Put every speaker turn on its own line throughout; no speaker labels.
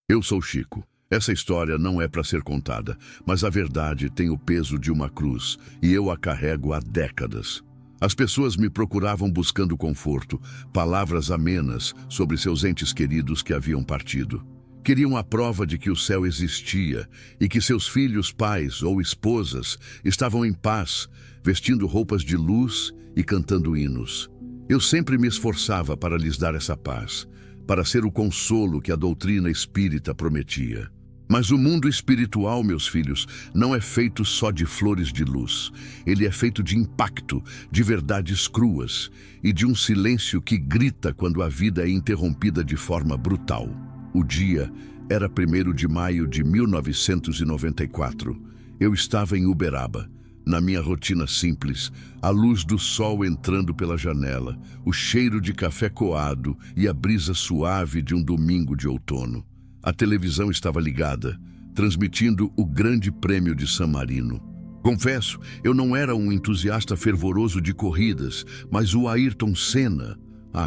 Eu sou Chico. Essa história não é para ser contada, mas a verdade tem o peso de uma cruz e eu a carrego há décadas. As pessoas me procuravam buscando conforto, palavras amenas sobre seus entes queridos que haviam partido. Queriam a prova de que o céu existia e que seus filhos, pais ou esposas estavam em paz, vestindo roupas de luz e cantando hinos. Eu sempre me esforçava para lhes dar essa paz, para ser o consolo que a doutrina espírita prometia. Mas o mundo espiritual, meus filhos, não é feito só de flores de luz. Ele é feito de impacto, de verdades cruas e de um silêncio que grita quando a vida é interrompida de forma brutal. O dia era 1º de maio de 1994. Eu estava em Uberaba. Na minha rotina simples, a luz do sol entrando pela janela, o cheiro de café coado e a brisa suave de um domingo de outono. A televisão estava ligada, transmitindo o Grande Prêmio de San Marino. Confesso, eu não era um entusiasta fervoroso de corridas, mas o Ayrton Senna...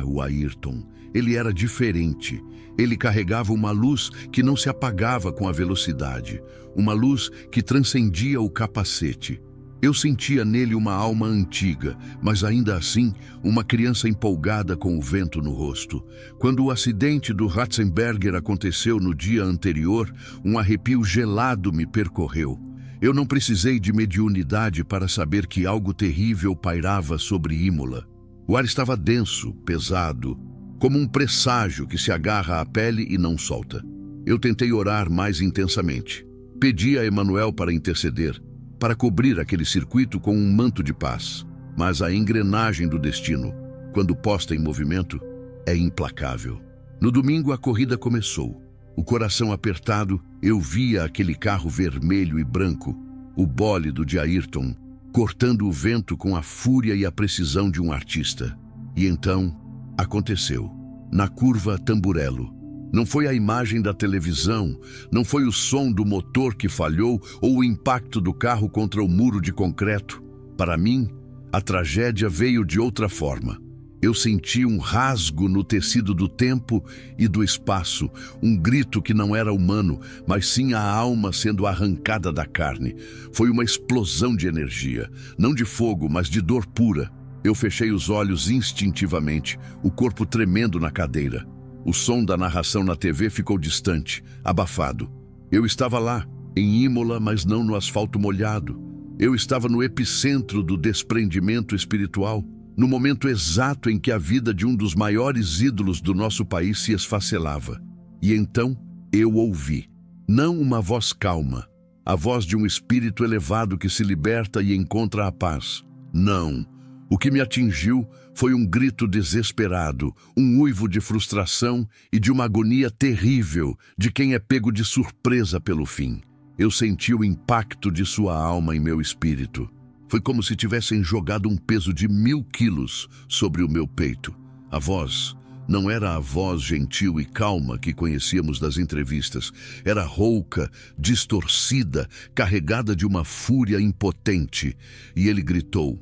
o Ayrton... Ele era diferente. Ele carregava uma luz que não se apagava com a velocidade, uma luz que transcendia o capacete. Eu sentia nele uma alma antiga, mas ainda assim, uma criança empolgada com o vento no rosto. Quando o acidente do Ratzenberger aconteceu no dia anterior, um arrepio gelado me percorreu. Eu não precisei de mediunidade para saber que algo terrível pairava sobre Imola. O ar estava denso, pesado, como um presságio que se agarra à pele e não solta. Eu tentei orar mais intensamente. Pedi a Emmanuel para interceder, para cobrir aquele circuito com um manto de paz. Mas a engrenagem do destino, quando posta em movimento, é implacável. No domingo a corrida começou. O coração apertado, eu via aquele carro vermelho e branco, o bólido de Ayrton, cortando o vento com a fúria e a precisão de um artista. E então, aconteceu. Na curva Tamburello. Não foi a imagem da televisão, não foi o som do motor que falhou ou o impacto do carro contra o muro de concreto. Para mim, a tragédia veio de outra forma. Eu senti um rasgo no tecido do tempo e do espaço, um grito que não era humano, mas sim a alma sendo arrancada da carne. Foi uma explosão de energia, não de fogo, mas de dor pura. Eu fechei os olhos instintivamente, o corpo tremendo na cadeira. O som da narração na TV ficou distante, abafado. Eu estava lá, em Imola, mas não no asfalto molhado. Eu estava no epicentro do desprendimento espiritual, no momento exato em que a vida de um dos maiores ídolos do nosso país se esfacelava. E então eu ouvi, não uma voz calma, a voz de um espírito elevado que se liberta e encontra a paz. Não. O que me atingiu foi um grito desesperado, um uivo de frustração e de uma agonia terrível de quem é pego de surpresa pelo fim. Eu senti o impacto de sua alma em meu espírito. Foi como se tivessem jogado um peso de 1000 quilos sobre o meu peito. A voz não era a voz gentil e calma que conhecíamos das entrevistas. Era rouca, distorcida, carregada de uma fúria impotente. E ele gritou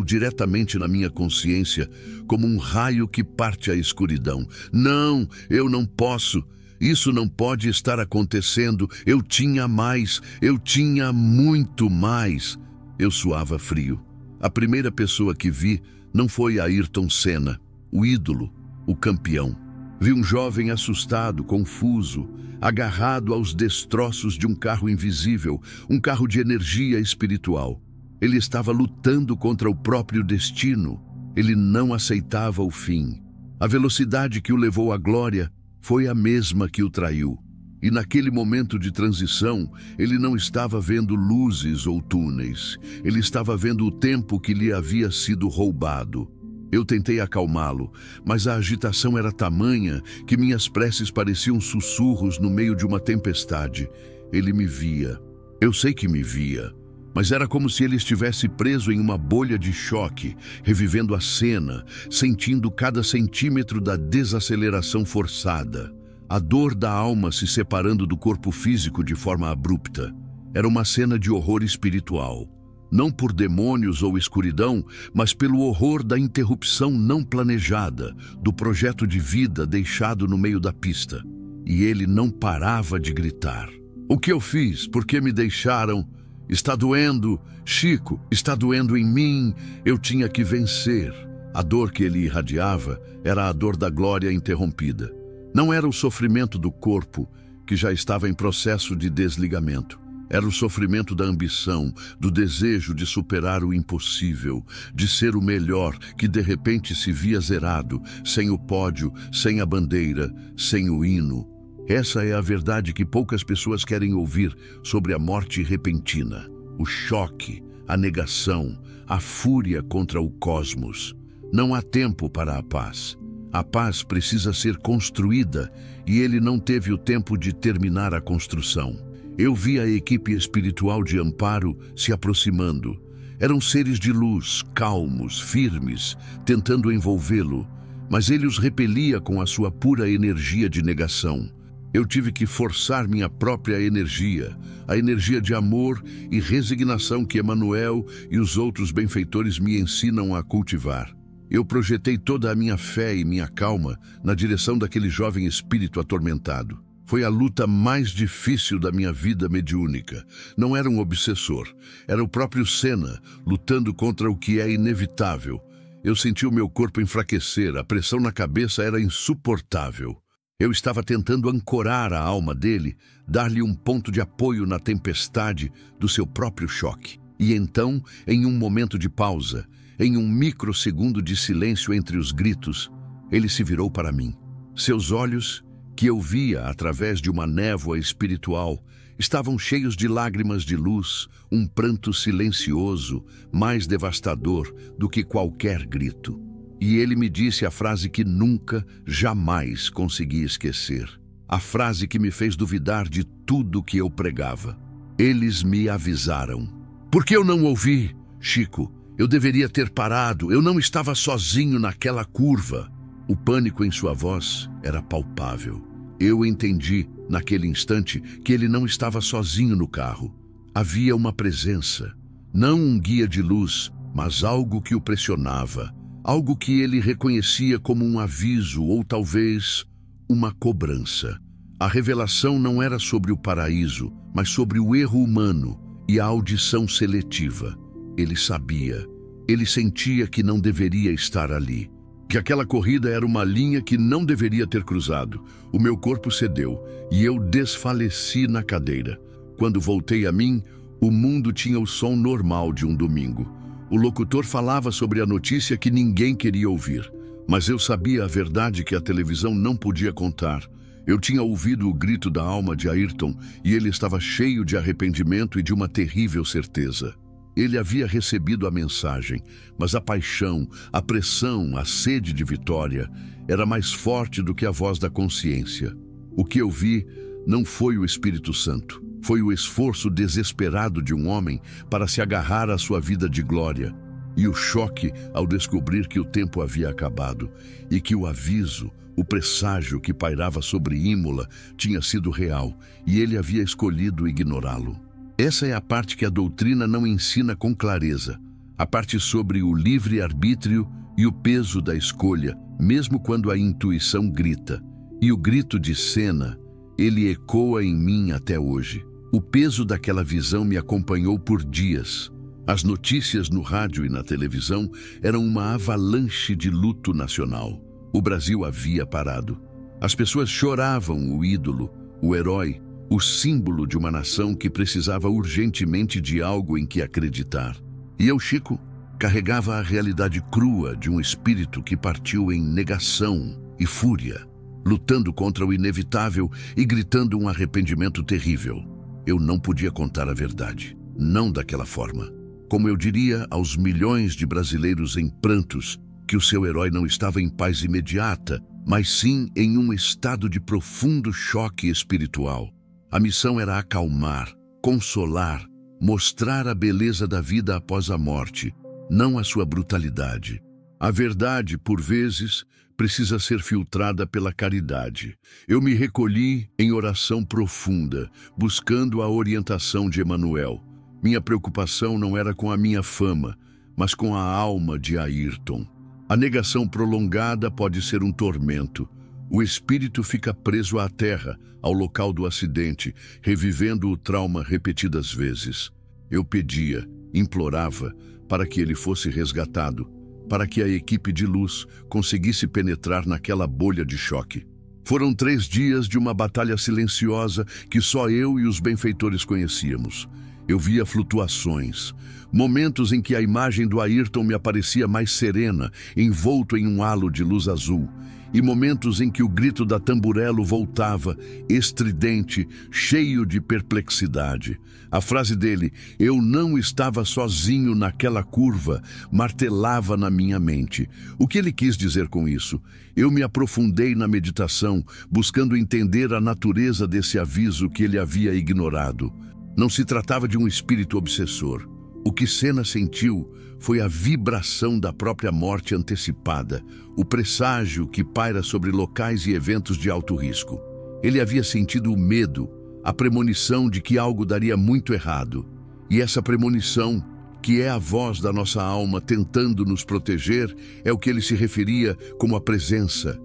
diretamente na minha consciência, como um raio que parte a escuridão. Não, eu não posso. Isso não pode estar acontecendo. Eu tinha mais, eu tinha muito mais. Eu suava frio. A primeira pessoa que vi não foi Ayrton Senna, o ídolo, o campeão. Vi um jovem assustado, confuso, agarrado aos destroços de um carro invisível, um carro de energia espiritual. Ele estava lutando contra o próprio destino. Ele não aceitava o fim. A velocidade que o levou à glória foi a mesma que o traiu. E naquele momento de transição, ele não estava vendo luzes ou túneis. Ele estava vendo o tempo que lhe havia sido roubado. Eu tentei acalmá-lo, mas a agitação era tamanha que minhas preces pareciam sussurros no meio de uma tempestade. Ele me via. Eu sei que me via. Mas era como se ele estivesse preso em uma bolha de choque, revivendo a cena, sentindo cada centímetro da desaceleração forçada. A dor da alma se separando do corpo físico de forma abrupta. Era uma cena de horror espiritual. Não por demônios ou escuridão, mas pelo horror da interrupção não planejada, do projeto de vida deixado no meio da pista. e ele não parava de gritar. O que eu fiz? Por que me deixaram? Está doendo, Chico, está doendo em mim, eu tinha que vencer. A dor que ele irradiava era a dor da glória interrompida. Não era o sofrimento do corpo, que já estava em processo de desligamento. Era o sofrimento da ambição, do desejo de superar o impossível, de ser o melhor, que de repente se via zerado, sem o pódio, sem a bandeira, sem o hino. Essa é a verdade que poucas pessoas querem ouvir sobre a morte repentina, o choque, a negação, a fúria contra o cosmos. Não há tempo para a paz. A paz precisa ser construída e ele não teve o tempo de terminar a construção. Eu vi a equipe espiritual de Amparo se aproximando. Eram seres de luz, calmos, firmes, tentando envolvê-lo, mas ele os repelia com a sua pura energia de negação. Eu tive que forçar minha própria energia, a energia de amor e resignação que Emanuel e os outros benfeitores me ensinam a cultivar. Eu projetei toda a minha fé e minha calma na direção daquele jovem espírito atormentado. Foi a luta mais difícil da minha vida mediúnica. Não era um obsessor, era o próprio Senna, lutando contra o que é inevitável. Eu senti o meu corpo enfraquecer, a pressão na cabeça era insuportável. Eu estava tentando ancorar a alma dele, dar-lhe um ponto de apoio na tempestade do seu próprio choque. E então, em um momento de pausa, em um microsegundo de silêncio entre os gritos, ele se virou para mim. Seus olhos, que eu via através de uma névoa espiritual, estavam cheios de lágrimas de luz, um pranto silencioso, mais devastador do que qualquer grito. E ele me disse a frase que nunca, jamais consegui esquecer. A frase que me fez duvidar de tudo que eu pregava. Eles me avisaram. Por que eu não ouvi, Chico? Eu deveria ter parado, eu não estava sozinho naquela curva. O pânico em sua voz era palpável. Eu entendi, naquele instante, que ele não estava sozinho no carro. Havia uma presença, não um guia de luz, mas algo que o pressionava, algo que ele reconhecia como um aviso ou talvez uma cobrança. A revelação não era sobre o paraíso, mas sobre o erro humano e a audição seletiva. Ele sabia, ele sentia que não deveria estar ali, que aquela corrida era uma linha que não deveria ter cruzado. O meu corpo cedeu e eu desfaleci na cadeira. Quando voltei a mim, o mundo tinha o som normal de um domingo. O locutor falava sobre a notícia que ninguém queria ouvir, mas eu sabia a verdade que a televisão não podia contar. Eu tinha ouvido o grito da alma de Ayrton e ele estava cheio de arrependimento e de uma terrível certeza. Ele havia recebido a mensagem, mas a paixão, a pressão, a sede de vitória era mais forte do que a voz da consciência. O que eu vi não foi o Espírito Santo, foi o esforço desesperado de um homem para se agarrar à sua vida de glória, e o choque ao descobrir que o tempo havia acabado e que o aviso, o presságio que pairava sobre Imola tinha sido real e ele havia escolhido ignorá-lo. Essa é a parte que a doutrina não ensina com clareza, a parte sobre o livre-arbítrio e o peso da escolha, mesmo quando a intuição grita. E o grito de Senna, ele ecoa em mim até hoje. O peso daquela visão me acompanhou por dias. As notícias no rádio e na televisão eram uma avalanche de luto nacional. O Brasil havia parado. As pessoas choravam o ídolo, o herói, o símbolo de uma nação que precisava urgentemente de algo em que acreditar. E eu, Chico, carregava a realidade crua de um espírito que partiu em negação e fúria, lutando contra o inevitável e gritando um arrependimento terrível. Eu não podia contar a verdade, não daquela forma. Como eu diria aos milhões de brasileiros em prantos que o seu herói não estava em paz imediata, mas sim em um estado de profundo choque espiritual. A missão era acalmar, consolar, mostrar a beleza da vida após a morte, não a sua brutalidade. A verdade, por vezes, precisa ser filtrada pela caridade. Eu me recolhi em oração profunda, buscando a orientação de Emanuel. Minha preocupação não era com a minha fama, mas com a alma de Ayrton. A negação prolongada pode ser um tormento. O espírito fica preso à terra, ao local do acidente, revivendo o trauma repetidas vezes. Eu pedia, implorava, para que ele fosse resgatado, para que a equipe de luz conseguisse penetrar naquela bolha de choque. Foram 3 dias de uma batalha silenciosa que só eu e os benfeitores conhecíamos. Eu via flutuações, momentos em que a imagem do Ayrton me aparecia mais serena, envolto em um halo de luz azul, e momentos em que o grito da Tamburello voltava, estridente, cheio de perplexidade. A frase dele, "Eu não estava sozinho naquela curva", martelava na minha mente. O que ele quis dizer com isso? Eu me aprofundei na meditação, buscando entender a natureza desse aviso que ele havia ignorado. Não se tratava de um espírito obsessor. O que Senna sentiu foi a vibração da própria morte antecipada, o presságio que paira sobre locais e eventos de alto risco. Ele havia sentido o medo, a premonição de que algo daria muito errado. E essa premonição, que é a voz da nossa alma tentando nos proteger, é o que ele se referia como a presença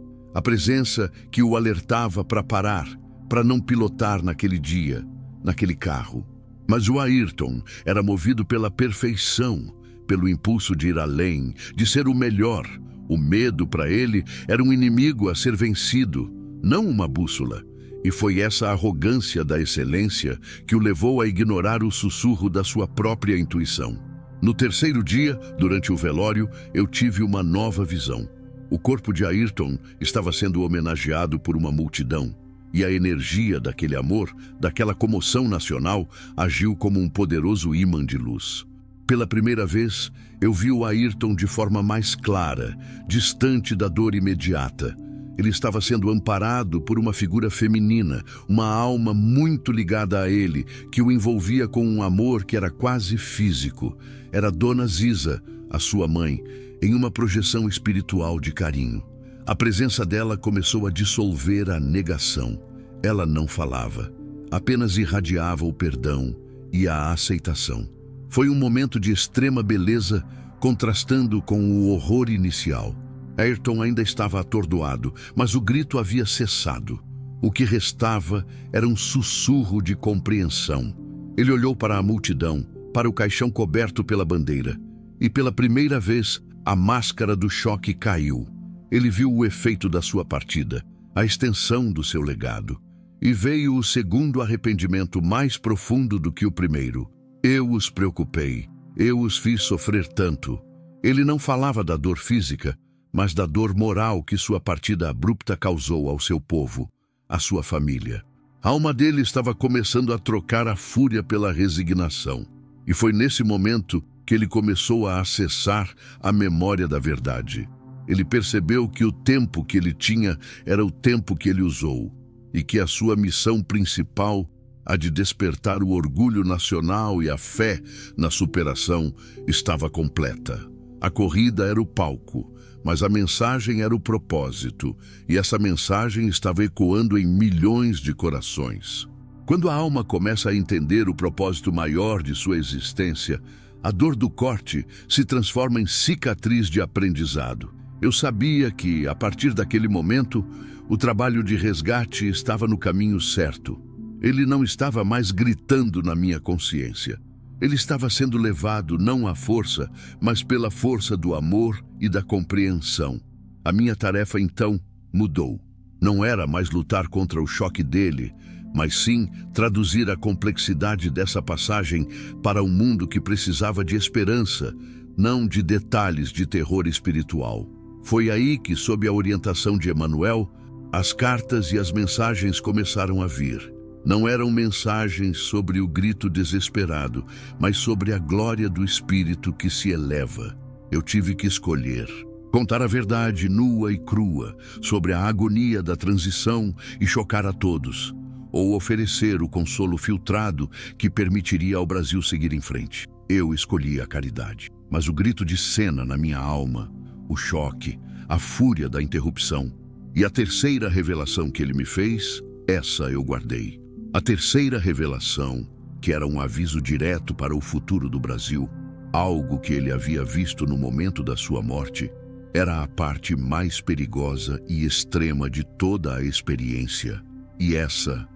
que o alertava para parar, para não pilotar naquele dia, naquele carro. Mas o Ayrton era movido pela perfeição, pelo impulso de ir além, de ser o melhor. O medo, para ele, era um inimigo a ser vencido, não uma bússola. E foi essa arrogância da excelência que o levou a ignorar o sussurro da sua própria intuição. No 3º dia, durante o velório, eu tive uma nova visão. O corpo de Ayrton estava sendo homenageado por uma multidão. E a energia daquele amor, daquela comoção nacional, agiu como um poderoso ímã de luz. Pela primeira vez, eu vi o Ayrton de forma mais clara, distante da dor imediata. Ele estava sendo amparado por uma figura feminina, uma alma muito ligada a ele, que o envolvia com um amor que era quase físico. Era Dona Ziza, a sua mãe, em uma projeção espiritual de carinho. A presença dela começou a dissolver a negação. Ela não falava, apenas irradiava o perdão e a aceitação. Foi um momento de extrema beleza, contrastando com o horror inicial. Ayrton ainda estava atordoado, mas o grito havia cessado. O que restava era um sussurro de compreensão. Ele olhou para a multidão, para o caixão coberto pela bandeira, e pela primeira vez a máscara do choque caiu. Ele viu o efeito da sua partida, a extensão do seu legado. E veio o segundo arrependimento mais profundo do que o primeiro. Eu os preocupei, eu os fiz sofrer tanto. Ele não falava da dor física, mas da dor moral que sua partida abrupta causou ao seu povo, à sua família. A alma dele estava começando a trocar a fúria pela resignação. E foi nesse momento que ele começou a acessar a memória da verdade. Ele percebeu que o tempo que ele tinha era o tempo que ele usou, e que a sua missão principal, a de despertar o orgulho nacional e a fé na superação, estava completa. A corrida era o palco, mas a mensagem era o propósito, e essa mensagem estava ecoando em milhões de corações. Quando a alma começa a entender o propósito maior de sua existência, a dor do corte se transforma em cicatriz de aprendizado. Eu sabia que, a partir daquele momento, o trabalho de resgate estava no caminho certo. Ele não estava mais gritando na minha consciência. Ele estava sendo levado não à força, mas pela força do amor e da compreensão. A minha tarefa, então, mudou. Não era mais lutar contra o choque dele, mas sim traduzir a complexidade dessa passagem para um mundo que precisava de esperança, não de detalhes de terror espiritual. Foi aí que, sob a orientação de Emmanuel, as cartas e as mensagens começaram a vir. Não eram mensagens sobre o grito desesperado, mas sobre a glória do Espírito que se eleva. Eu tive que escolher. Contar a verdade nua e crua sobre a agonia da transição e chocar a todos, ou oferecer o consolo filtrado que permitiria ao Brasil seguir em frente. Eu escolhi a caridade. Mas o grito de Senna na minha alma, o choque, a fúria da interrupção e a terceira revelação que ele me fez, essa eu guardei. A terceira revelação, que era um aviso direto para o futuro do Brasil, algo que ele havia visto no momento da sua morte, era a parte mais perigosa e extrema de toda a experiência. E essa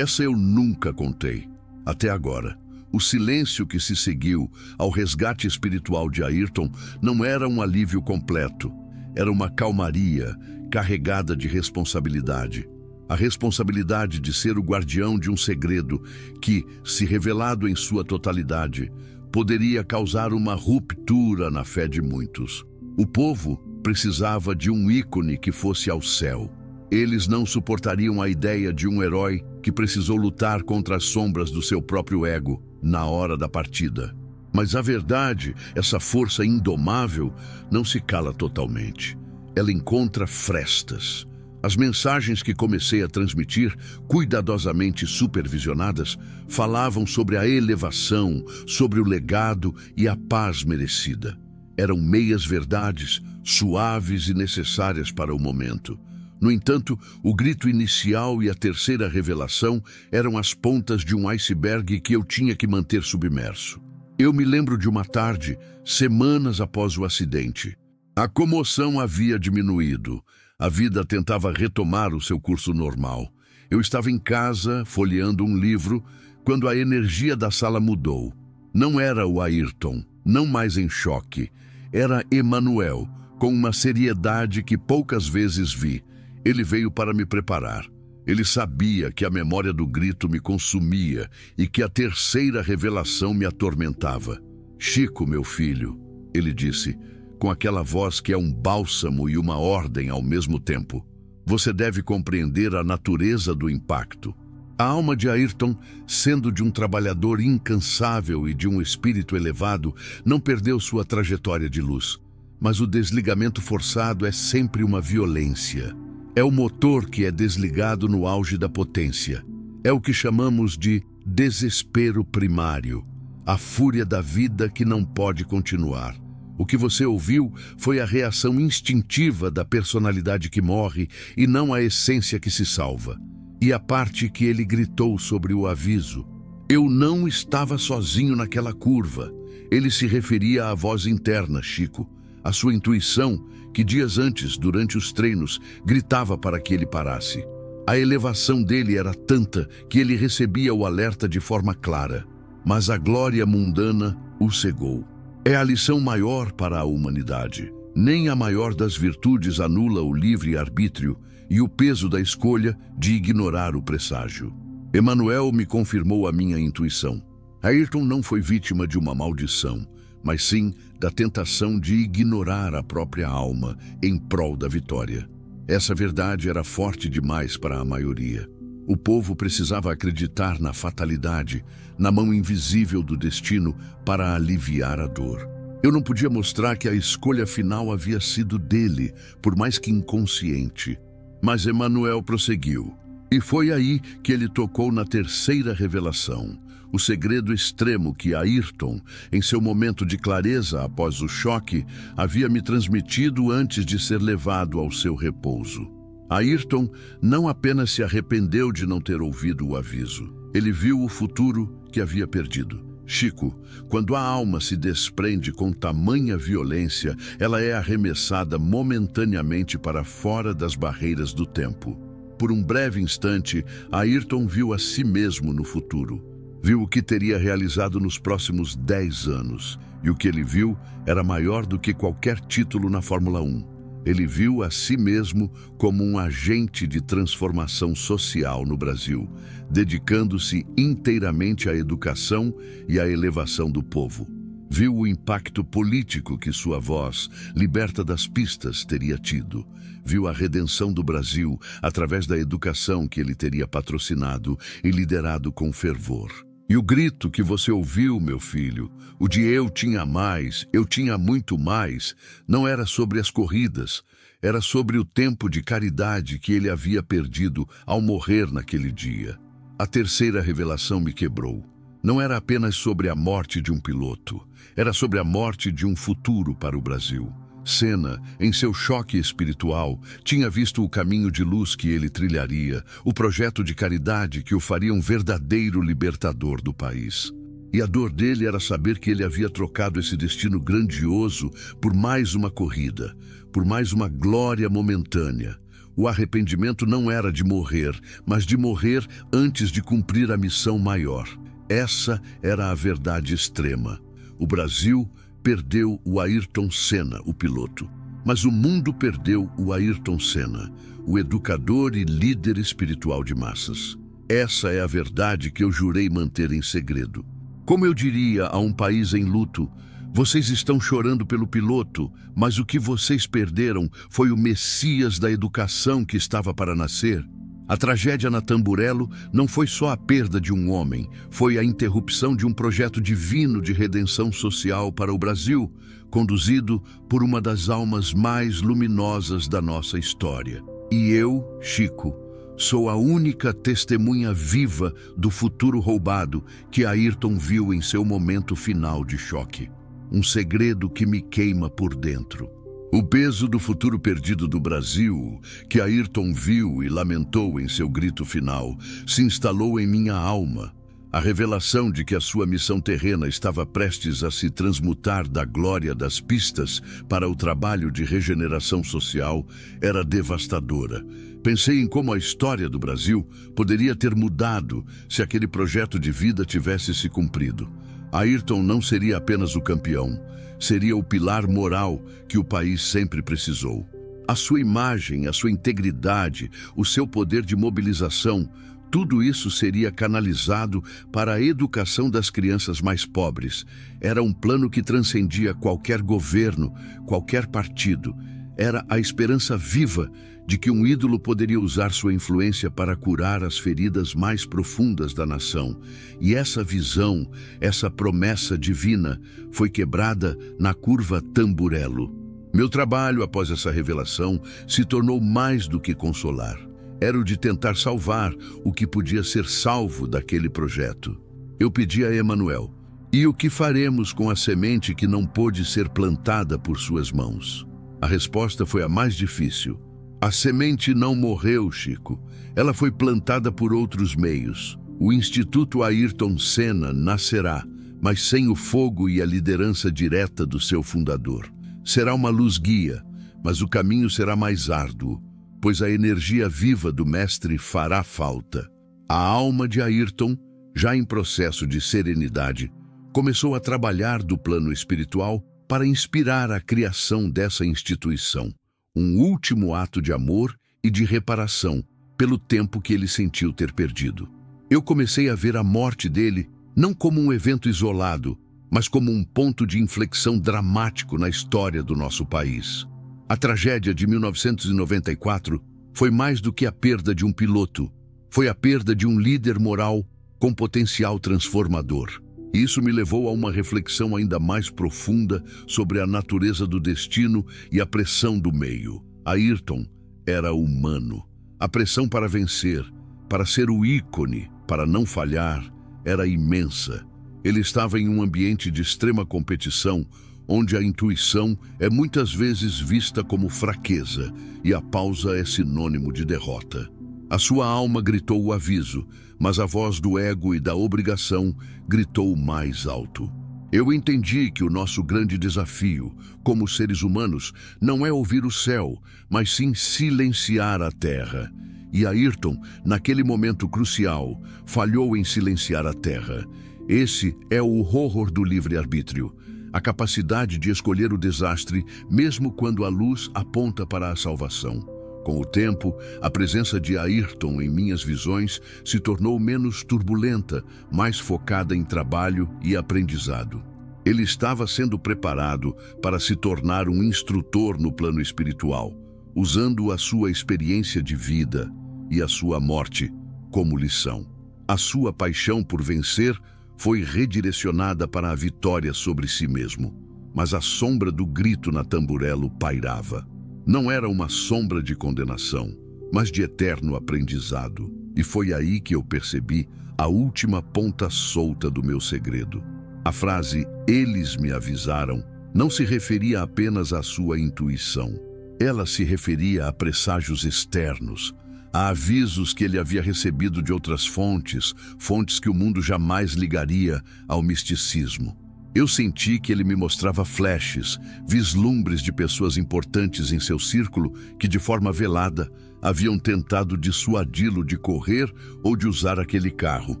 eu nunca contei. Até agora, o silêncio que se seguiu ao resgate espiritual de Ayrton não era um alívio completo. Era uma calmaria carregada de responsabilidade. A responsabilidade de ser o guardião de um segredo que, se revelado em sua totalidade, poderia causar uma ruptura na fé de muitos. O povo precisava de um ícone que fosse ao céu. Eles não suportariam a ideia de um herói que precisou lutar contra as sombras do seu próprio ego na hora da partida. Mas a verdade, essa força indomável, não se cala totalmente. Ela encontra frestas. As mensagens que comecei a transmitir, cuidadosamente supervisionadas, falavam sobre a elevação, sobre o legado e a paz merecida. Eram meias-verdades, suaves e necessárias para o momento. No entanto, o grito inicial e a terceira revelação eram as pontas de um iceberg que eu tinha que manter submerso. Eu me lembro de uma tarde, semanas após o acidente. A comoção havia diminuído. A vida tentava retomar o seu curso normal. Eu estava em casa, folheando um livro, quando a energia da sala mudou. Não era o Ayrton, não mais em choque. Era Emanuel, com uma seriedade que poucas vezes vi. Ele veio para me preparar. Ele sabia que a memória do grito me consumia e que a terceira revelação me atormentava. "Chico, meu filho", ele disse, com aquela voz que é um bálsamo e uma ordem ao mesmo tempo. "Você deve compreender a natureza do impacto." A alma de Ayrton, sendo de um trabalhador incansável e de um espírito elevado, não perdeu sua trajetória de luz. Mas o desligamento forçado é sempre uma violência. É o motor que é desligado no auge da potência. É o que chamamos de desespero primário, a fúria da vida que não pode continuar. O que você ouviu foi a reação instintiva da personalidade que morre e não a essência que se salva. E a parte que ele gritou sobre o aviso. Eu não estava sozinho naquela curva. Ele se referia à voz interna, Chico, a sua intuição, que dias antes, durante os treinos, gritava para que ele parasse. A elevação dele era tanta que ele recebia o alerta de forma clara, mas a glória mundana o cegou. É a lição maior para a humanidade. Nem a maior das virtudes anula o livre-arbítrio e o peso da escolha de ignorar o presságio. Emanuel me confirmou a minha intuição. Ayrton não foi vítima de uma maldição, mas sim da tentação de ignorar a própria alma em prol da vitória. Essa verdade era forte demais para a maioria. O povo precisava acreditar na fatalidade, na mão invisível do destino para aliviar a dor. Eu não podia mostrar que a escolha final havia sido dele, por mais que inconsciente. Mas Emanuel prosseguiu. E foi aí que ele tocou na terceira revelação, o segredo extremo que Ayrton, em seu momento de clareza após o choque, havia me transmitido antes de ser levado ao seu repouso. Ayrton não apenas se arrependeu de não ter ouvido o aviso, ele viu o futuro que havia perdido. Chico, quando a alma se desprende com tamanha violência, ela é arremessada momentaneamente para fora das barreiras do tempo. Por um breve instante, Ayrton viu a si mesmo no futuro. Viu o que teria realizado nos próximos 10 anos. E o que ele viu era maior do que qualquer título na Fórmula 1. Ele viu a si mesmo como um agente de transformação social no Brasil, dedicando-se inteiramente à educação e à elevação do povo. Viu o impacto político que sua voz, liberta das pistas, teria tido. Viu a redenção do Brasil através da educação que ele teria patrocinado e liderado com fervor. E o grito que você ouviu, meu filho, o de eu tinha mais, eu tinha muito mais, não era sobre as corridas, era sobre o tempo de caridade que ele havia perdido ao morrer naquele dia. A terceira revelação me quebrou. Não era apenas sobre a morte de um piloto, era sobre a morte de um futuro para o Brasil. Senna, em seu choque espiritual, tinha visto o caminho de luz que ele trilharia, o projeto de caridade que o faria um verdadeiro libertador do país. E a dor dele era saber que ele havia trocado esse destino grandioso por mais uma corrida, por mais uma glória momentânea. O arrependimento não era de morrer, mas de morrer antes de cumprir a missão maior. Essa era a verdade extrema. O Brasil perdeu o Ayrton Senna, o piloto. Mas o mundo perdeu o Ayrton Senna, o educador e líder espiritual de massas. Essa é a verdade que eu jurei manter em segredo. Como eu diria a um país em luto, vocês estão chorando pelo piloto, mas o que vocês perderam foi o Messias da educação que estava para nascer. A tragédia na Tamburello não foi só a perda de um homem, foi a interrupção de um projeto divino de redenção social para o Brasil, conduzido por uma das almas mais luminosas da nossa história. E eu, Chico, sou a única testemunha viva do futuro roubado que Ayrton viu em seu momento final de choque. Um segredo que me queima por dentro. O peso do futuro perdido do Brasil, que Ayrton viu e lamentou em seu grito final, se instalou em minha alma. A revelação de que a sua missão terrena estava prestes a se transmutar da glória das pistas para o trabalho de regeneração social era devastadora. Pensei em como a história do Brasil poderia ter mudado se aquele projeto de vida tivesse se cumprido. Ayrton não seria apenas o campeão, seria o pilar moral que o país sempre precisou. A sua imagem, a sua integridade, o seu poder de mobilização, tudo isso seria canalizado para a educação das crianças mais pobres. Era um plano que transcendia qualquer governo, qualquer partido. Era a esperança viva de que um ídolo poderia usar sua influência para curar as feridas mais profundas da nação. E essa visão, essa promessa divina, foi quebrada na curva Tamburello. Meu trabalho, após essa revelação, se tornou mais do que consolar. Era o de tentar salvar o que podia ser salvo daquele projeto. Eu pedi a Emanuel: e o que faremos com a semente que não pôde ser plantada por suas mãos? A resposta foi a mais difícil. A semente não morreu, Chico. Ela foi plantada por outros meios. O Instituto Ayrton Senna nascerá, mas sem o fogo e a liderança direta do seu fundador. Será uma luz guia, mas o caminho será mais árduo, pois a energia viva do mestre fará falta. A alma de Ayrton, já em processo de serenidade, começou a trabalhar do plano espiritual para inspirar a criação dessa instituição. Um último ato de amor e de reparação pelo tempo que ele sentiu ter perdido. Eu comecei a ver a morte dele não como um evento isolado, mas como um ponto de inflexão dramático na história do nosso país. A tragédia de 1994 foi mais do que a perda de um piloto, foi a perda de um líder moral com potencial transformador. Isso me levou a uma reflexão ainda mais profunda sobre a natureza do destino e a pressão do meio. Ayrton era humano. A pressão para vencer, para ser o ícone, para não falhar, era imensa. Ele estava em um ambiente de extrema competição, onde a intuição é muitas vezes vista como fraqueza e a pausa é sinônimo de derrota. A sua alma gritou o aviso, mas a voz do ego e da obrigação gritou mais alto. Eu entendi que o nosso grande desafio, como seres humanos, não é ouvir o céu, mas sim silenciar a terra. E Ayrton, naquele momento crucial, falhou em silenciar a terra. Esse é o horror do livre-arbítrio, a capacidade de escolher o desastre, mesmo quando a luz aponta para a salvação. Com o tempo, a presença de Ayrton em minhas visões se tornou menos turbulenta, mais focada em trabalho e aprendizado. Ele estava sendo preparado para se tornar um instrutor no plano espiritual, usando a sua experiência de vida e a sua morte como lição. A sua paixão por vencer foi redirecionada para a vitória sobre si mesmo, mas a sombra do grito na Tamburello pairava. Não era uma sombra de condenação, mas de eterno aprendizado. E foi aí que eu percebi a última ponta solta do meu segredo. A frase "eles me avisaram" não se referia apenas à sua intuição. Ela se referia a presságios externos, Há avisos que ele havia recebido de outras fontes, fontes que o mundo jamais ligaria ao misticismo. Eu senti que ele me mostrava flashes, vislumbres de pessoas importantes em seu círculo que, de forma velada, haviam tentado dissuadi-lo de correr ou de usar aquele carro,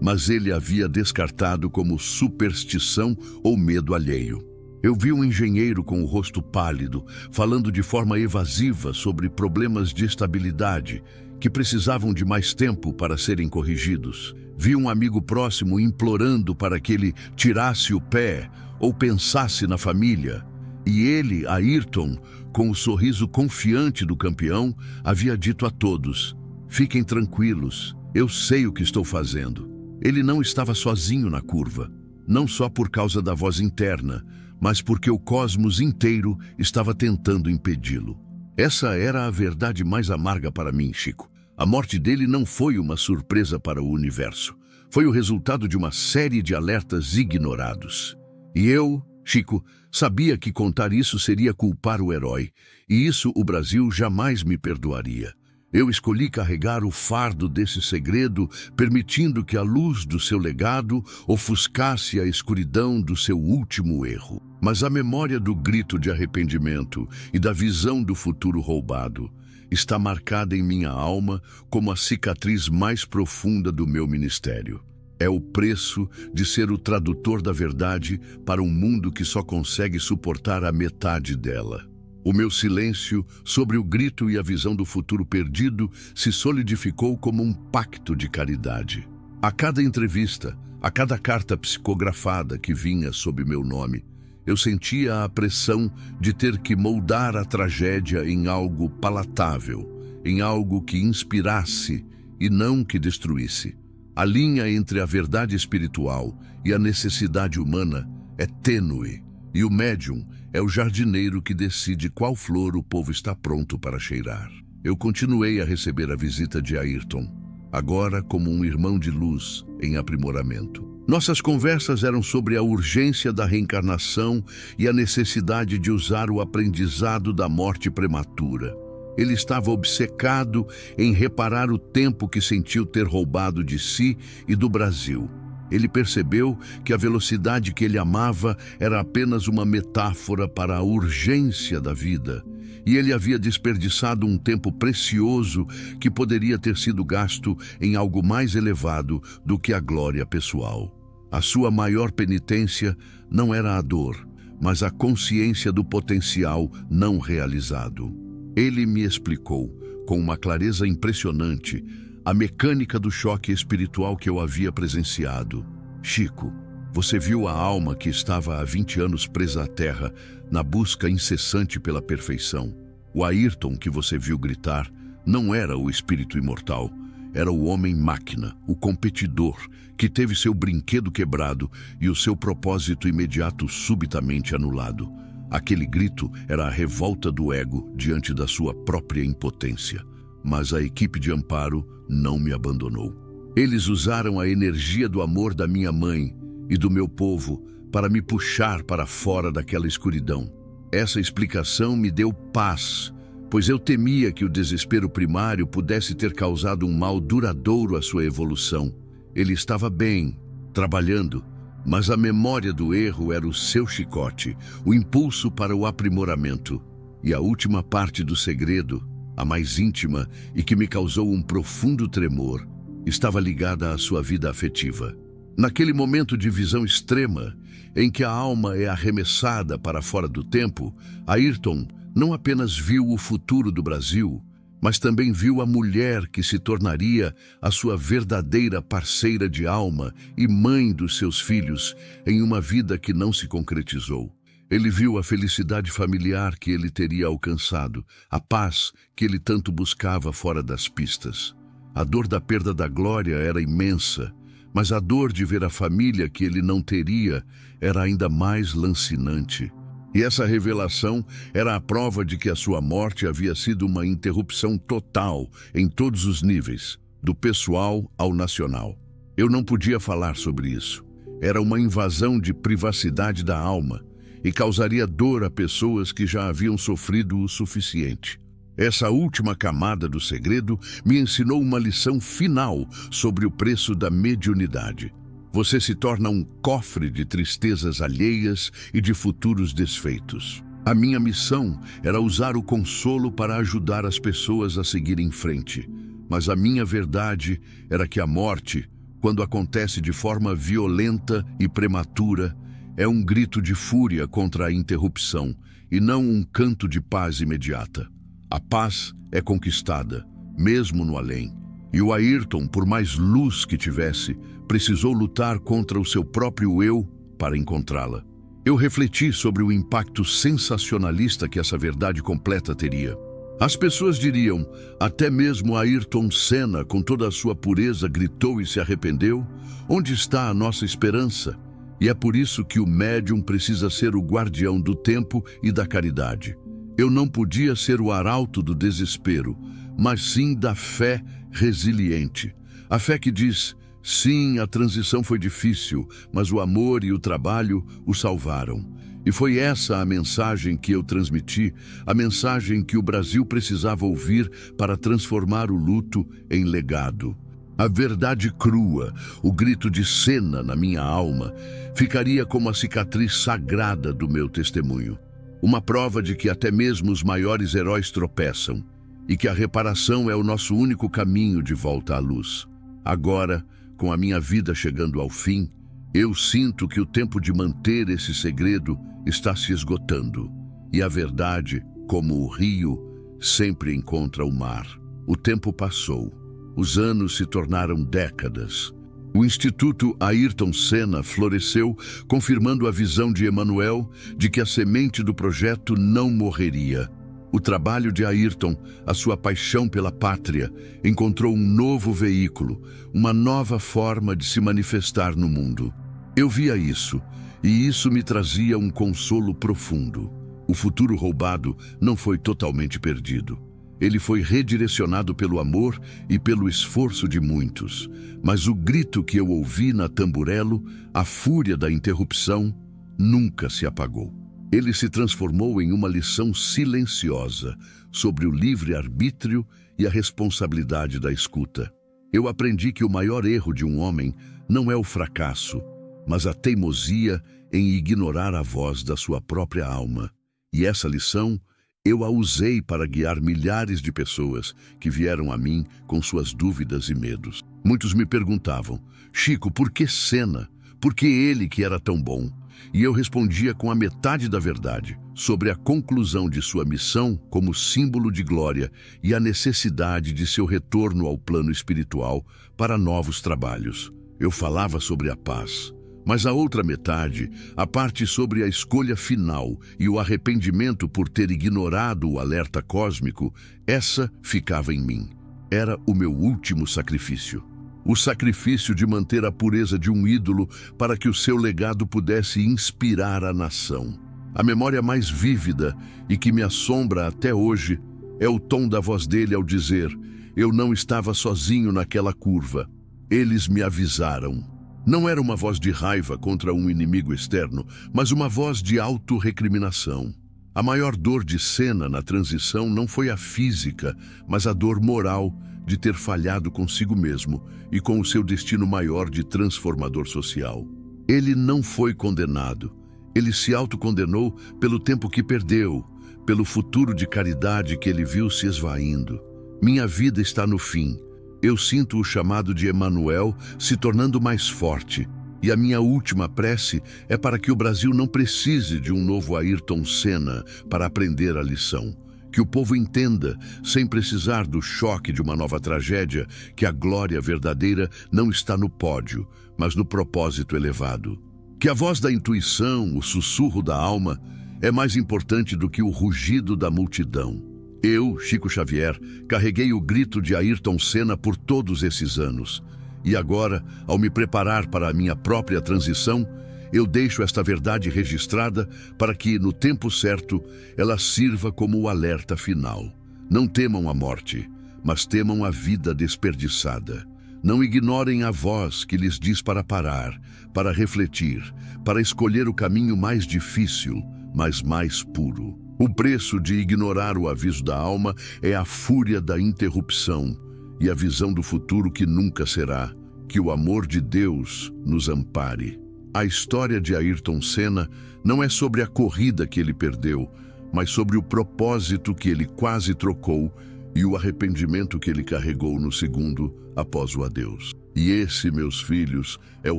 mas ele havia descartado como superstição ou medo alheio. Eu vi um engenheiro com o rosto pálido, falando de forma evasiva sobre problemas de estabilidade que precisavam de mais tempo para serem corrigidos. Vi um amigo próximo implorando para que ele tirasse o pé ou pensasse na família. E ele, Ayrton, com o sorriso confiante do campeão, havia dito a todos: fiquem tranquilos, eu sei o que estou fazendo. Ele não estava sozinho na curva, não só por causa da voz interna, mas porque o cosmos inteiro estava tentando impedi-lo. Essa era a verdade mais amarga para mim, Chico. A morte dele não foi uma surpresa para o universo. Foi o resultado de uma série de alertas ignorados. E eu, Chico, sabia que contar isso seria culpar o herói, e isso o Brasil jamais me perdoaria. Eu escolhi carregar o fardo desse segredo, permitindo que a luz do seu legado ofuscasse a escuridão do seu último erro. Mas a memória do grito de arrependimento e da visão do futuro roubado está marcada em minha alma como a cicatriz mais profunda do meu ministério. É o preço de ser o tradutor da verdade para um mundo que só consegue suportar a metade dela. O meu silêncio sobre o grito e a visão do futuro perdido se solidificou como um pacto de caridade. A cada entrevista, a cada carta psicografada que vinha sob meu nome, eu sentia a pressão de ter que moldar a tragédia em algo palatável, em algo que inspirasse e não que destruísse. A linha entre a verdade espiritual e a necessidade humana é tênue, e o médium é o jardineiro que decide qual flor o povo está pronto para cheirar. Eu continuei a receber a visita de Ayrton, agora como um irmão de luz em aprimoramento. Nossas conversas eram sobre a urgência da reencarnação e a necessidade de usar o aprendizado da morte prematura. Ele estava obcecado em reparar o tempo que sentiu ter roubado de si e do Brasil. Ele percebeu que a velocidade que ele amava era apenas uma metáfora para a urgência da vida, e ele havia desperdiçado um tempo precioso que poderia ter sido gasto em algo mais elevado do que a glória pessoal. A sua maior penitência não era a dor, mas a consciência do potencial não realizado. Ele me explicou, com uma clareza impressionante, a mecânica do choque espiritual que eu havia presenciado. Chico, você viu a alma que estava há 20 anos presa à terra, na busca incessante pela perfeição. O Ayrton que você viu gritar não era o espírito imortal, era o homem-máquina, o competidor, que teve seu brinquedo quebrado e o seu propósito imediato subitamente anulado. Aquele grito era a revolta do ego diante da sua própria impotência. Mas a equipe de amparo não me abandonou. Eles usaram a energia do amor da minha mãe e do meu povo para me puxar para fora daquela escuridão. Essa explicação me deu paz, pois eu temia que o desespero primário pudesse ter causado um mal duradouro à sua evolução. Ele estava bem, trabalhando, mas a memória do erro era o seu chicote, o impulso para o aprimoramento. E a última parte do segredo, a mais íntima e que me causou um profundo tremor, estava ligada à sua vida afetiva. Naquele momento de visão extrema, em que a alma é arremessada para fora do tempo, Ayrton não apenas viu o futuro do Brasil, mas também viu a mulher que se tornaria a sua verdadeira parceira de alma e mãe dos seus filhos em uma vida que não se concretizou. Ele viu a felicidade familiar que ele teria alcançado, a paz que ele tanto buscava fora das pistas. A dor da perda da glória era imensa, mas a dor de ver a família que ele não teria era ainda mais lancinante. E essa revelação era a prova de que a sua morte havia sido uma interrupção total em todos os níveis, do pessoal ao nacional. Eu não podia falar sobre isso. Era uma invasão de privacidade da alma e causaria dor a pessoas que já haviam sofrido o suficiente. Essa última camada do segredo me ensinou uma lição final sobre o preço da mediunidade. Você se torna um cofre de tristezas alheias e de futuros desfeitos. A minha missão era usar o consolo para ajudar as pessoas a seguir em frente. Mas a minha verdade era que a morte, quando acontece de forma violenta e prematura, é um grito de fúria contra a interrupção e não um canto de paz imediata. A paz é conquistada, mesmo no além. E o Ayrton, por mais luz que tivesse, precisou lutar contra o seu próprio eu para encontrá-la. Eu refleti sobre o impacto sensacionalista que essa verdade completa teria. As pessoas diriam, até mesmo Ayrton Senna, com toda a sua pureza, gritou e se arrependeu. Onde está a nossa esperança? E é por isso que o médium precisa ser o guardião do tempo e da caridade. Eu não podia ser o arauto do desespero, mas sim da fé resiliente. A fé que diz, sim, a transição foi difícil, mas o amor e o trabalho o salvaram. E foi essa a mensagem que eu transmiti, a mensagem que o Brasil precisava ouvir para transformar o luto em legado. A verdade crua, o grito de Senna na minha alma, ficaria como a cicatriz sagrada do meu testemunho. Uma prova de que até mesmo os maiores heróis tropeçam e que a reparação é o nosso único caminho de volta à luz. Agora, com a minha vida chegando ao fim, eu sinto que o tempo de manter esse segredo está se esgotando. E a verdade, como o rio, sempre encontra o mar. O tempo passou. Os anos se tornaram décadas. O Instituto Ayrton Senna floresceu, confirmando a visão de Emmanuel de que a semente do projeto não morreria. O trabalho de Ayrton, a sua paixão pela pátria, encontrou um novo veículo, uma nova forma de se manifestar no mundo. Eu via isso, e isso me trazia um consolo profundo. O futuro roubado não foi totalmente perdido. Ele foi redirecionado pelo amor e pelo esforço de muitos. Mas o grito que eu ouvi na Tamburello, a fúria da interrupção, nunca se apagou. Ele se transformou em uma lição silenciosa sobre o livre-arbítrio e a responsabilidade da escuta. Eu aprendi que o maior erro de um homem não é o fracasso, mas a teimosia em ignorar a voz da sua própria alma. E essa lição eu a usei para guiar milhares de pessoas que vieram a mim com suas dúvidas e medos. Muitos me perguntavam, Chico, por que Senna? Por que ele que era tão bom? E eu respondia com a metade da verdade, sobre a conclusão de sua missão como símbolo de glória e a necessidade de seu retorno ao plano espiritual para novos trabalhos. Eu falava sobre a paz. Mas a outra metade, a parte sobre a escolha final e o arrependimento por ter ignorado o alerta cósmico, essa ficava em mim. Era o meu último sacrifício. O sacrifício de manter a pureza de um ídolo para que o seu legado pudesse inspirar a nação. A memória mais vívida e que me assombra até hoje é o tom da voz dele ao dizer, eu não estava sozinho naquela curva. Eles me avisaram. Não era uma voz de raiva contra um inimigo externo, mas uma voz de autorrecriminação. A maior dor de Senna na transição não foi a física, mas a dor moral de ter falhado consigo mesmo e com o seu destino maior de transformador social. Ele não foi condenado. Ele se autocondenou pelo tempo que perdeu, pelo futuro de caridade que ele viu se esvaindo. Minha vida está no fim. Eu sinto o chamado de Emmanuel se tornando mais forte, e a minha última prece é para que o Brasil não precise de um novo Ayrton Senna para aprender a lição. Que o povo entenda, sem precisar do choque de uma nova tragédia, que a glória verdadeira não está no pódio, mas no propósito elevado. Que a voz da intuição, o sussurro da alma, é mais importante do que o rugido da multidão. Eu, Chico Xavier, carreguei o grito de Ayrton Senna por todos esses anos. E agora, ao me preparar para a minha própria transição, eu deixo esta verdade registrada para que, no tempo certo, ela sirva como o alerta final. Não temam a morte, mas temam a vida desperdiçada. Não ignorem a voz que lhes diz para parar, para refletir, para escolher o caminho mais difícil, mas mais puro. O preço de ignorar o aviso da alma é a fúria da interrupção e a visão do futuro que nunca será. Que o amor de Deus nos ampare. A história de Ayrton Senna não é sobre a corrida que ele perdeu, mas sobre o propósito que ele quase trocou e o arrependimento que ele carregou no segundo após o adeus. E esse, meus filhos, é o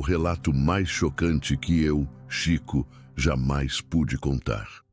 relato mais chocante que eu, Chico, jamais pude contar.